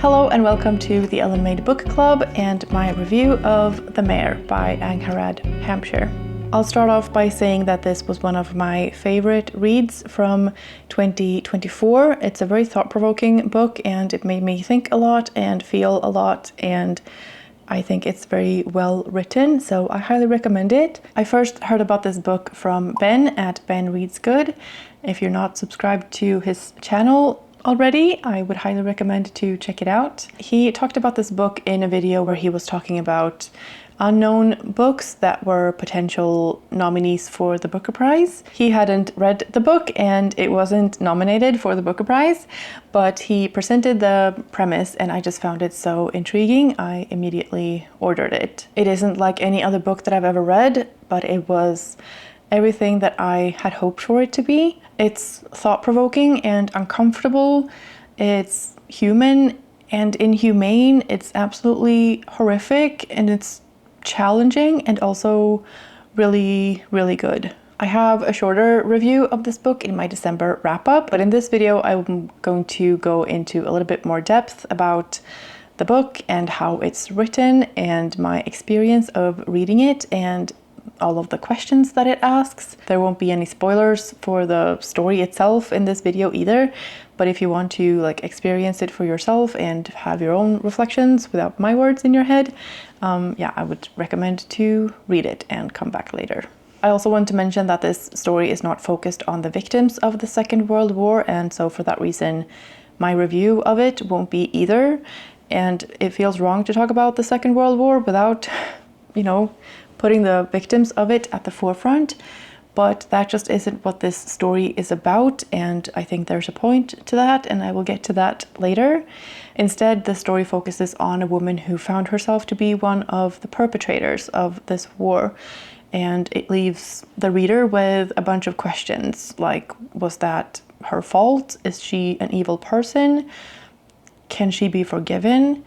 Hello and welcome to the Ellen Made Book Club and my review of The Mare by Angharad Hampshire. I'll start off by saying that this was one of my favorite reads from 2024. It's a very thought-provoking book and it made me think a lot and feel a lot, and I think it's very well written, so I highly recommend it. I first heard about this book from Ben at Ben Reads Good. If you're not subscribed to his channel already, I would highly recommend to check it out. He talked about this book in a video where he was talking about unknown books that were potential nominees for the Booker Prize. He hadn't read the book and it wasn't nominated for the Booker Prize, but he presented the premise and I just found it so intriguing, I immediately ordered it. It isn't like any other book that I've ever read, but it was everything that I had hoped for it to be. It's thought-provoking and uncomfortable. It's human and inhumane. It's absolutely horrific and it's challenging and also really, really good. I have a shorter review of this book in my December wrap-up, but in this video I'm going to go into a little bit more depth about the book and how it's written and my experience of reading it and all of the questions that it asks. There won't be any spoilers for the story itself in this video either, but if you want to experience it for yourself and have your own reflections without my words in your head, yeah, I would recommend to read it and come back later. I also want to mention that this story is not focused on the victims of the Second World War, and so for that reason my review of it won't be either. And it feels wrong to talk about the Second World War without, putting the victims of it at the forefront, but that just isn't what this story is about, and I think there's a point to that, and I will get to that later. Instead, the story focuses on a woman who found herself to be one of the perpetrators of this war, and it leaves the reader with a bunch of questions like, was that her fault? Is she an evil person? Can she be forgiven?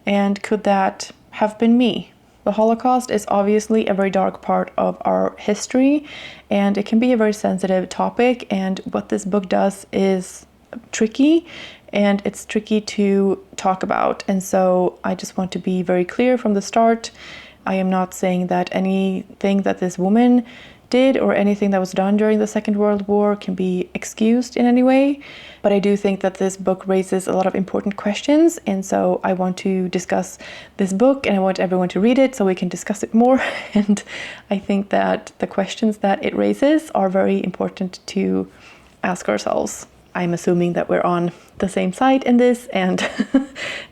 And could that have been me? The Holocaust is obviously a very dark part of our history, and it can be a very sensitive topic, and what this book does is tricky, and it's tricky to talk about. And so I just want to be very clear from the start. I am not saying that anything that this woman did or anything that was done during the Second World War can be excused in any way, but I do think that this book raises a lot of important questions, and so I want to discuss this book and I want everyone to read it so we can discuss it more. And I think that the questions that it raises are very important to ask ourselves. I'm assuming that we're on the same side in this, and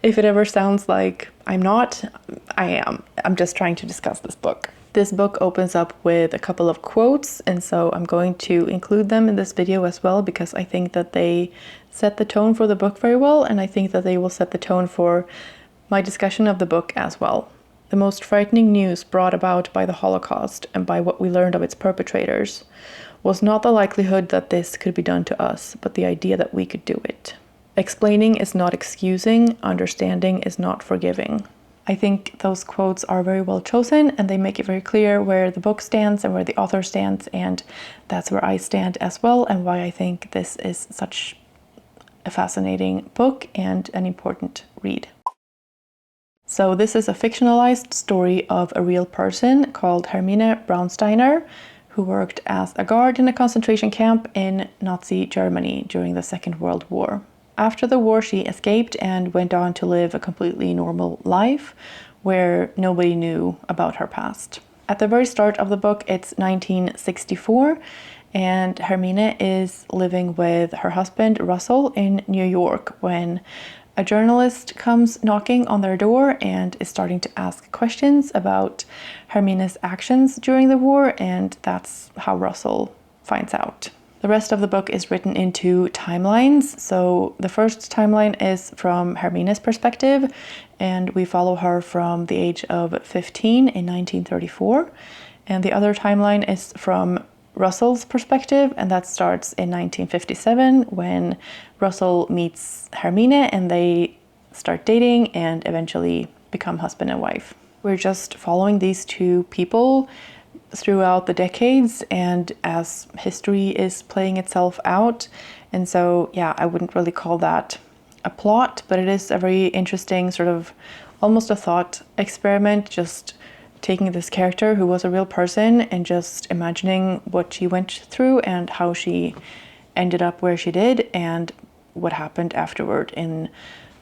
if it ever sounds like I'm not, I am. I'm just trying to discuss this book. This book opens up with a couple of quotes, and so I'm going to include them in this video as well because I think that they set the tone for the book very well, and I think that they will set the tone for my discussion of the book as well. The most frightening news brought about by the Holocaust and by what we learned of its perpetrators was not the likelihood that this could be done to us, but the idea that we could do it. Explaining is not excusing, understanding is not forgiving. I think those quotes are very well chosen and they make it very clear where the book stands and where the author stands, and that's where I stand as well, and why I think this is such a fascinating book and an important read. So this is a fictionalized story of a real person called Hermine Braunsteiner, who worked as a guard in a concentration camp in Nazi Germany during the Second World War. After the war, she escaped and went on to live a completely normal life where nobody knew about her past. At the very start of the book, it's 1964, and Hermine is living with her husband, Russell, in New York when a journalist comes knocking on their door and is starting to ask questions about Hermine's actions during the war, and that's how Russell finds out. The rest of the book is written into timelines. So the first timeline is from Hermine's perspective, and we follow her from the age of 15 in 1934. And the other timeline is from Russell's perspective, and that starts in 1957 when Russell meets Hermine and they start dating and eventually become husband and wife. We're just following these two people throughout the decades and as history is playing itself out. And so, yeah, I wouldn't really call that a plot, but it is a very interesting sort of almost a thought experiment, just taking this character who was a real person and just imagining what she went through and how she ended up where she did and what happened afterward in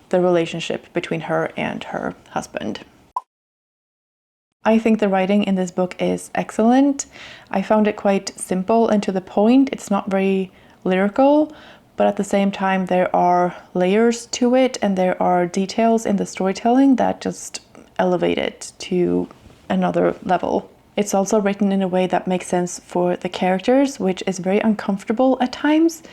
the relationship between her and her husband. I think the writing in this book is excellent. I found it quite simple and to the point. It's not very lyrical, but at the same time there are layers to it and there are details in the storytelling that just elevate it to another level. It's also written in a way that makes sense for the characters, which is very uncomfortable at times,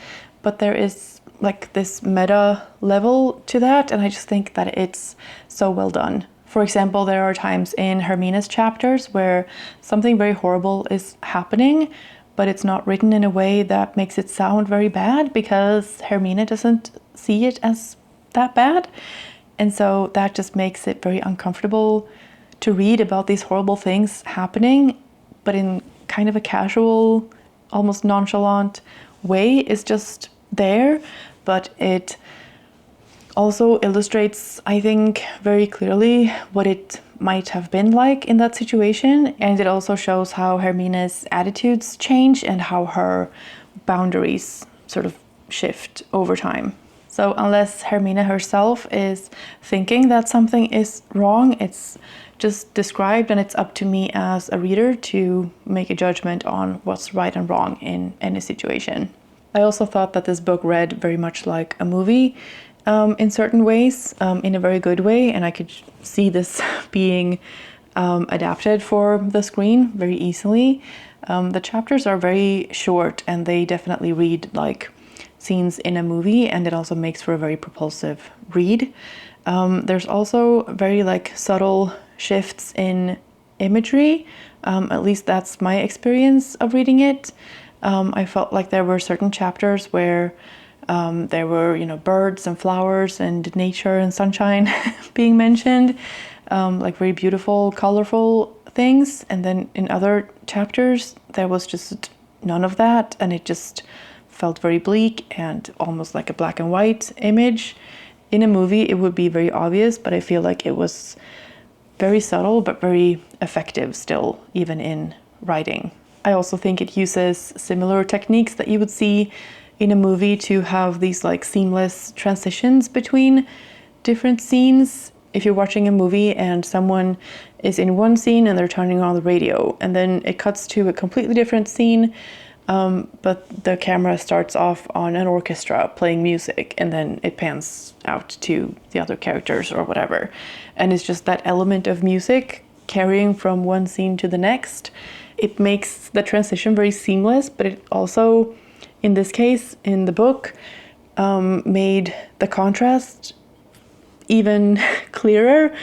but there is like this meta level to that, and I just think that it's so well done. For example, there are times in Hermine's chapters where something very horrible is happening, but it's not written in a way that makes it sound very bad because Hermine doesn't see it as that bad. And so that just makes it very uncomfortable to read about these horrible things happening, but in kind of a casual, almost nonchalant way is just there. But it also illustrates, I think, very clearly what it might have been like in that situation. And it also shows how Hermine's attitudes change and how her boundaries sort of shift over time. So unless Hermine herself is thinking that something is wrong, it's just described, and it's up to me as a reader to make a judgment on what's right and wrong in any situation. I also thought that this book read very much like a movie in certain ways, in a very good way, and I could see this being adapted for the screen very easily. The chapters are very short and they definitely read like scenes in a movie, and it also makes for a very propulsive read. There's also very like subtle shifts in imagery, at least that's my experience of reading it. I felt like there were certain chapters where there were, birds and flowers and nature and sunshine being mentioned, like very beautiful, colorful things. And then in other chapters, there was just none of that. And it just felt very bleak and almost like a black and white image. In a movie, it would be very obvious, but I feel like it was very subtle, but very effective still, even in writing. I also think it uses similar techniques that you would see in a movie to have these like seamless transitions between different scenes. If you're watching a movie and someone is in one scene and they're turning on the radio, and then it cuts to a completely different scene, but the camera starts off on an orchestra playing music, and then it pans out to the other characters or whatever. And it's just that element of music carrying from one scene to the next. It makes the transition very seamless, but it also, in this case, in the book, made the contrast even clearer,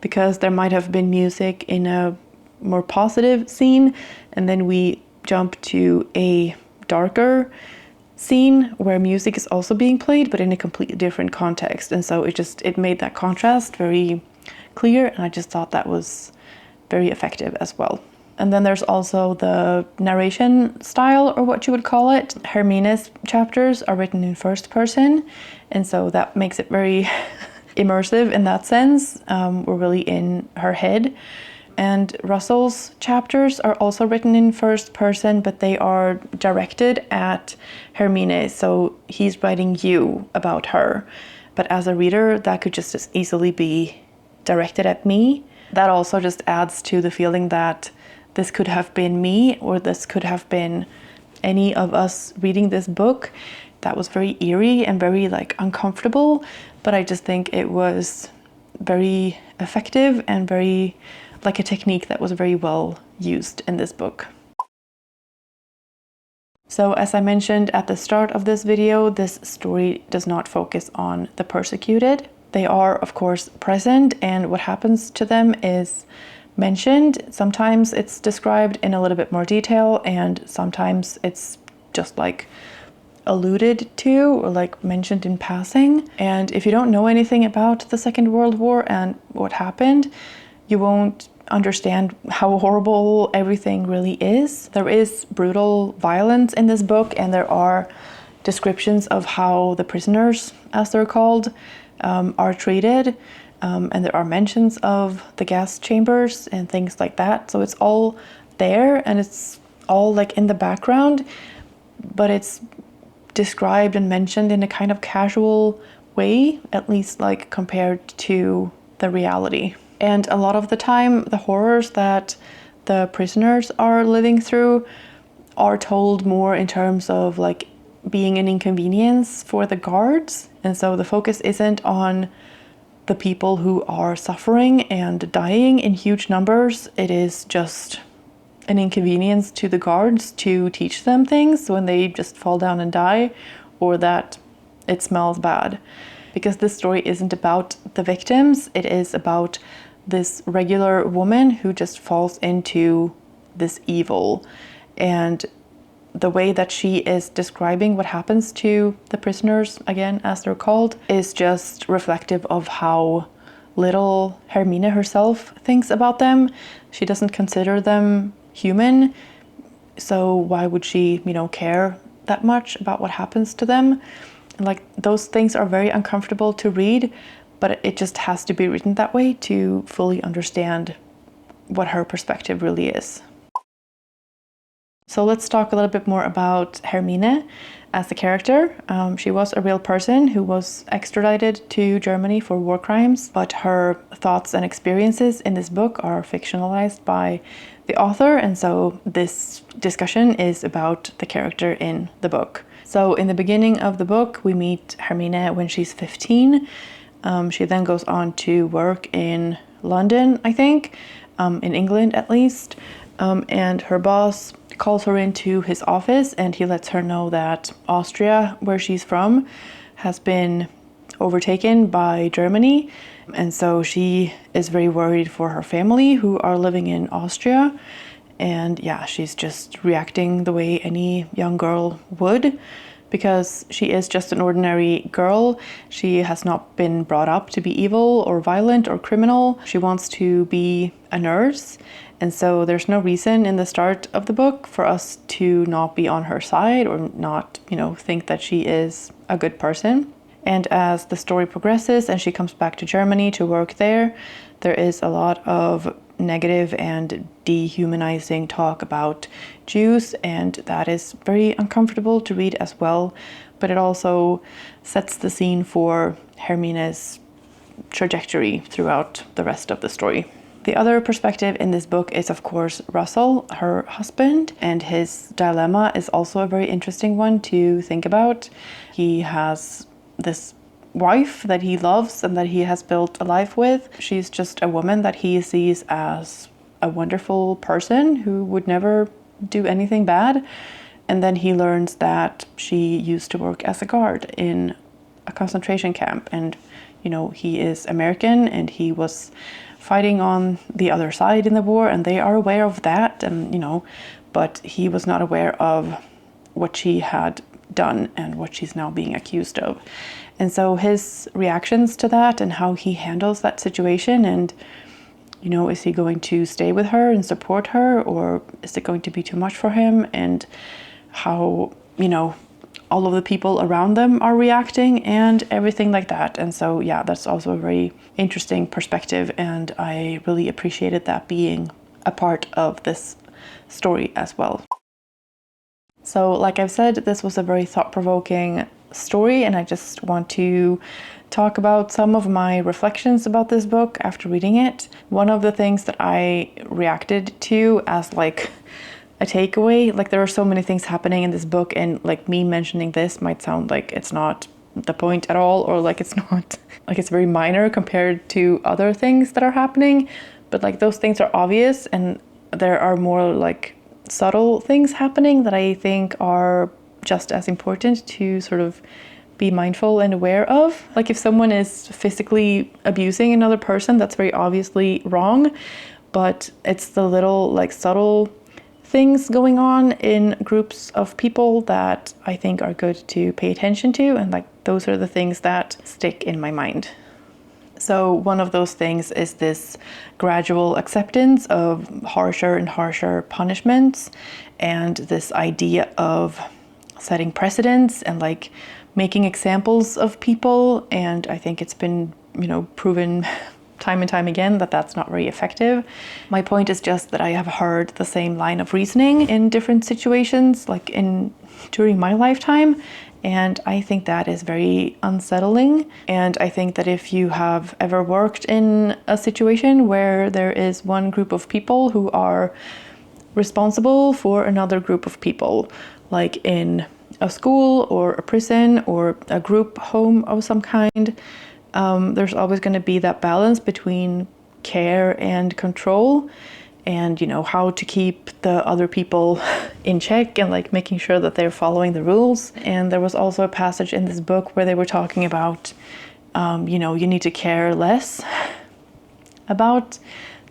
because there might have been music in a more positive scene, and then we jump to a darker scene where music is also being played, but in a completely different context. And so it made that contrast very clear, and I just thought that was very effective as well. And then there's also the narration style, or what you would call it. Hermine's chapters are written in first person, and so that makes it very immersive in that sense. We're really in her head. And Russell's chapters are also written in first person, but they are directed at Hermine, so he's writing you about her. But as a reader, that could just as easily be directed at me. That also just adds to the feeling that this could have been me, or this could have been any of us reading this book. That was very eerie and very uncomfortable, but I just think it was very effective and very a technique that was very well used in this book. So as I mentioned at the start of this video, this story does not focus on the persecuted. They are, of course, present, and what happens to them is mentioned. Sometimes it's described in a little bit more detail, and sometimes it's just alluded to or mentioned in passing. And if you don't know anything about the Second World War and what happened, you won't understand how horrible everything really is. There is brutal violence in this book, and there are descriptions of how the prisoners, as they're called, are treated. And there are mentions of the gas chambers and things like that. So it's all there and it's all like in the background, but it's described and mentioned in a kind of casual way, at least like compared to the reality. And a lot of the time, the horrors that the prisoners are living through are told more in terms of like being an inconvenience for the guards. And so the focus isn't on the people who are suffering and dying in huge numbers. It is just an inconvenience to the guards to teach them things when they just fall down and die, or that it smells bad. Because this story isn't about the victims, it is about this regular woman who just falls into this evil. And the way that she is describing what happens to the prisoners, again, as they're called, is just reflective of how little Hermine herself thinks about them. She doesn't consider them human, so why would she, care that much about what happens to them? Like, those things are very uncomfortable to read, but it just has to be written that way to fully understand what her perspective really is. So let's talk a little bit more about Hermine as a character. She was a real person who was extradited to Germany for war crimes, but her thoughts and experiences in this book are fictionalized by the author, and so this discussion is about the character in the book. So in the beginning of the book, we meet Hermine when she's 15. She then goes on to work in London, I think, in England at least, and her boss calls her into his office and he lets her know that Austria, where she's from, has been overtaken by Germany. And so she is very worried for her family who are living in Austria. And yeah, she's just reacting the way any young girl would, because she is just an ordinary girl. She has not been brought up to be evil or violent or criminal. She wants to be a nurse. And so there's no reason in the start of the book for us to not be on her side or not, think that she is a good person. And as the story progresses and she comes back to Germany to work there, there is a lot of negative and dehumanizing talk about Jews, and that is very uncomfortable to read as well. But it also sets the scene for Hermine's trajectory throughout the rest of the story. The other perspective in this book is, of course, Russell, her husband, and his dilemma is also a very interesting one to think about. He has this wife that he loves and that he has built a life with. She's just a woman that he sees as a wonderful person who would never do anything bad. And then he learns that she used to work as a guard in a concentration camp. And, he is American and he was fighting on the other side in the war, and they are aware of that, and but he was not aware of what she had done and what she's now being accused of. And so his reactions to that and how he handles that situation, and is he going to stay with her and support her, or is it going to be too much for him, and how all of the people around them are reacting and everything like that. And so yeah, that's also a very interesting perspective, and I really appreciated that being a part of this story as well. So like I've said, this was a very thought-provoking story, and I just want to talk about some of my reflections about this book after reading it. One of the things that I reacted to as like a takeaway, like there are so many things happening in this book, and like me mentioning this might sound like it's not the point at all, or like it's not, like it's very minor compared to other things that are happening, but like those things are obvious, and there are more like subtle things happening that I think are just as important to sort of be mindful and aware of. Like if someone is physically abusing another person, that's very obviously wrong, but it's the little like subtle things going on in groups of people that I think are good to pay attention to, and like those are the things that stick in my mind. So one of those things is this gradual acceptance of harsher and harsher punishments, and this idea of setting precedents and like making examples of people. And I think it's been, proven time and time again that that's not very effective. My point is just that I have heard the same line of reasoning in different situations, like during my lifetime. And I think that is very unsettling. And I think that if you have ever worked in a situation where there is one group of people who are responsible for another group of people, like in a school or a prison or a group home of some kind, there's always going to be that balance between care and control, and how to keep the other people in check and like making sure that they're following the rules. And there was also a passage in this book where they were talking about you need to care less about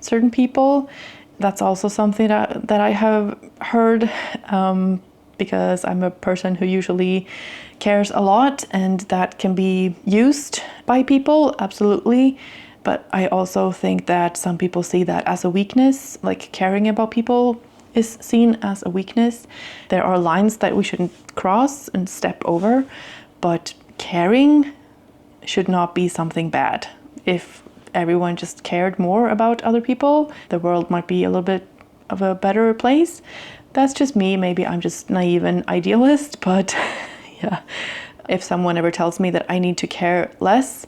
certain people. That's also something that I have heard, because I'm a person who usually cares a lot, and that can be used by people, absolutely. But I also think that some people see that as a weakness, like caring about people is seen as a weakness. There are lines that we shouldn't cross and step over, but caring should not be something bad. If everyone just cared more about other people, the world might be a little bit of a better place. That's just me. Maybe I'm just naive and idealist, but yeah. If someone ever tells me that I need to care less,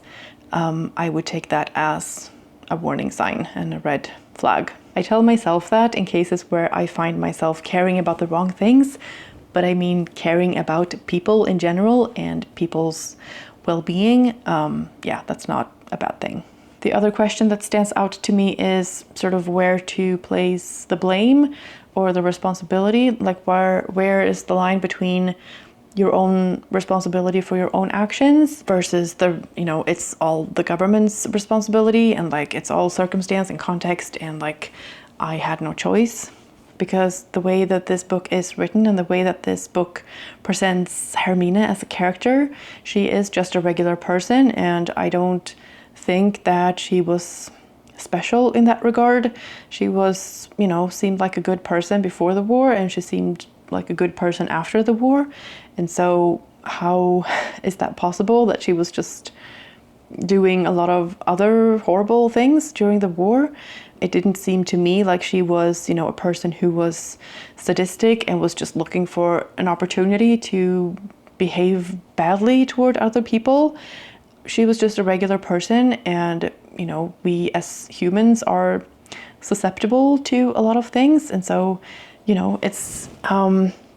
I would take that as a warning sign and a red flag. I tell myself that in cases where I find myself caring about the wrong things, but I mean caring about people in general and people's well-being. That's not a bad thing. The other question that stands out to me is sort of where to place the blame or the responsibility. Like where is the line between your own responsibility for your own actions versus it's all the government's responsibility, and like it's all circumstance and context, and like I had no choice. Because the way that this book is written and the way that this book presents Hermine as a character, she is just a regular person, and I don't think that she was special in that regard. She was, seemed like a good person before the war, and she seemed like a good person after the war. And so how is that possible that she was just doing a lot of other horrible things during the war? It didn't seem to me like she was, a person who was sadistic and was just looking for an opportunity to behave badly toward other people. She was just a regular person, and, we as humans are susceptible to a lot of things. And so, it's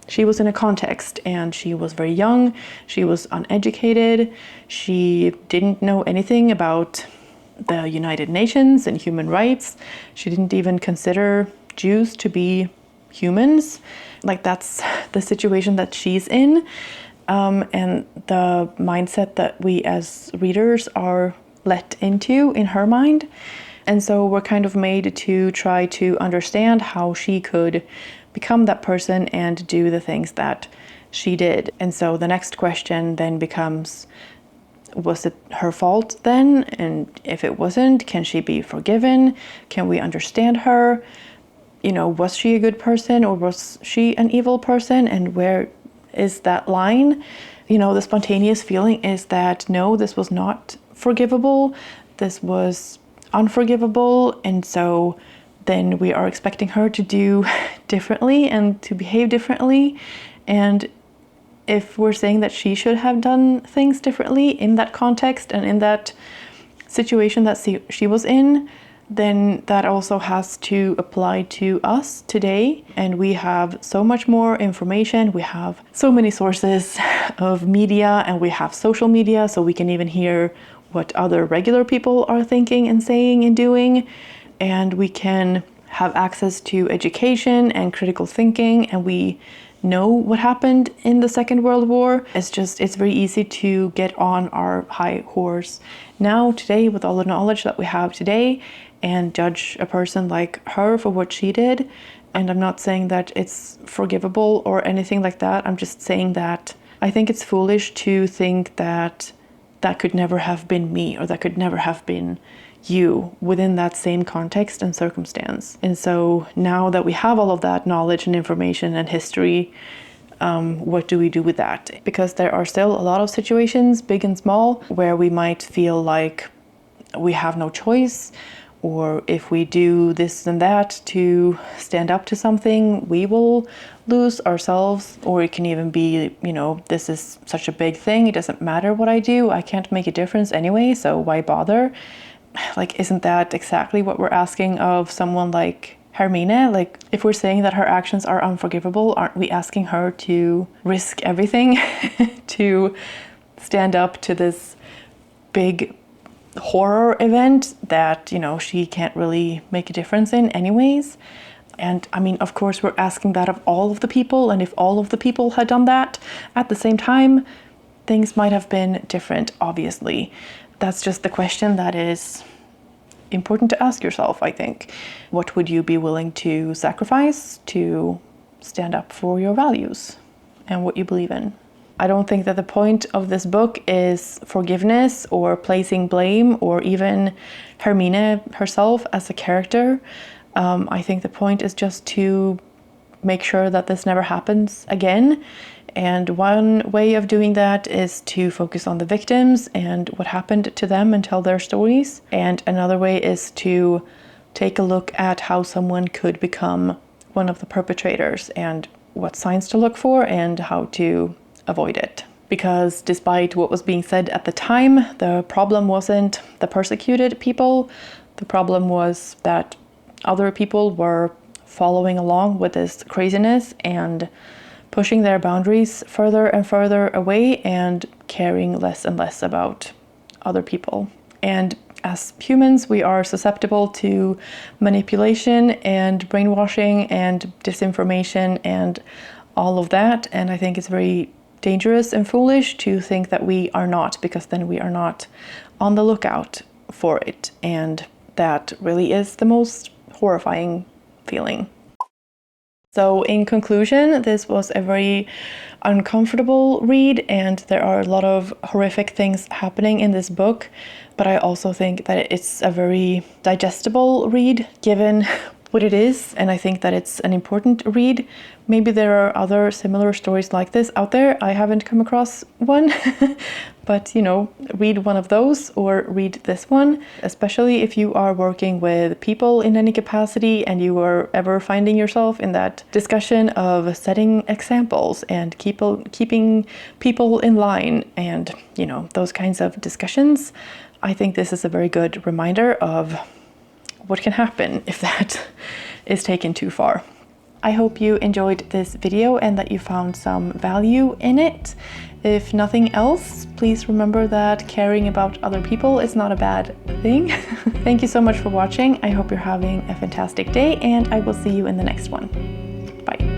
she was in a context, and she was very young, she was uneducated, she didn't know anything about the United Nations and human rights. She didn't even consider Jews to be humans. Like, that's the situation that she's in, and the mindset that we as readers are let into in her mind. And so we're kind of made to try to understand how she could become that person and do the things that she did. And so the next question then becomes, was it her fault then? And if it wasn't, can she be forgiven? Can we understand her? Was she a good person, or was she an evil person? And where is that line? The spontaneous feeling is that no, this was not forgivable. This was unforgivable. And so then we are expecting her to do differently and to behave differently. And if we're saying that she should have done things differently in that context and in that situation that she was in, then that also has to apply to us today. And we have so much more information. We have so many sources of media, and we have social media, so we can even hear what other regular people are thinking and saying and doing. And we can have access to education and critical thinking, and we know what happened in the Second World War. It's very easy to get on our high horse now, today, with all the knowledge that we have today, and judge a person like her for what she did. And I'm not saying that it's forgivable or anything like that. I'm just saying that I think it's foolish to think that that could never have been me, or that could never have been you within that same context and circumstance. And so now that we have all of that knowledge and information and history, what do we do with that? Because there are still a lot of situations, big and small, where we might feel like we have no choice, or if we do this and that to stand up to something, we will lose ourselves. Or it can even be, you know, this is such a big thing, it doesn't matter what I do, I can't make a difference anyway, so why bother? Like, isn't that exactly what we're asking of someone like Hermine? Like, if we're saying that her actions are unforgivable, aren't we asking her to risk everything to stand up to this big horror event that, you know, she can't really make a difference in anyways? And I mean, of course, we're asking that of all of the people, and if all of the people had done that at the same time, things might have been different, obviously. That's just the question that is important to ask yourself, I think. What would you be willing to sacrifice to stand up for your values and what you believe in? I don't think that the point of this book is forgiveness or placing blame or even Hermine herself as a character. I think the point is just to make sure that this never happens again. And one way of doing that is to focus on the victims and what happened to them and tell their stories. And another way is to take a look at how someone could become one of the perpetrators and what signs to look for and how to avoid it. Because despite what was being said at the time, the problem wasn't the persecuted people. The problem was that other people were following along with this craziness and pushing their boundaries further and further away and caring less and less about other people. And as humans, we are susceptible to manipulation and brainwashing and disinformation and all of that. And I think it's very dangerous and foolish to think that we are not, because then we are not on the lookout for it. And that really is the most horrifying feeling. So in conclusion, this was a very uncomfortable read, and there are a lot of horrific things happening in this book, but I also think that it's a very digestible read given what it is, and I think that it's an important read. Maybe there are other similar stories like this out there. I haven't come across one, but you know, read one of those or read this one, especially if you are working with people in any capacity and you are ever finding yourself in that discussion of setting examples and keeping people in line and, you know, those kinds of discussions. I think this is a very good reminder of what can happen if that is taken too far. I hope you enjoyed this video and that you found some value in it. If nothing else, please remember that caring about other people is not a bad thing. Thank you so much for watching. I hope you're having a fantastic day, and I will see you in the next one. Bye.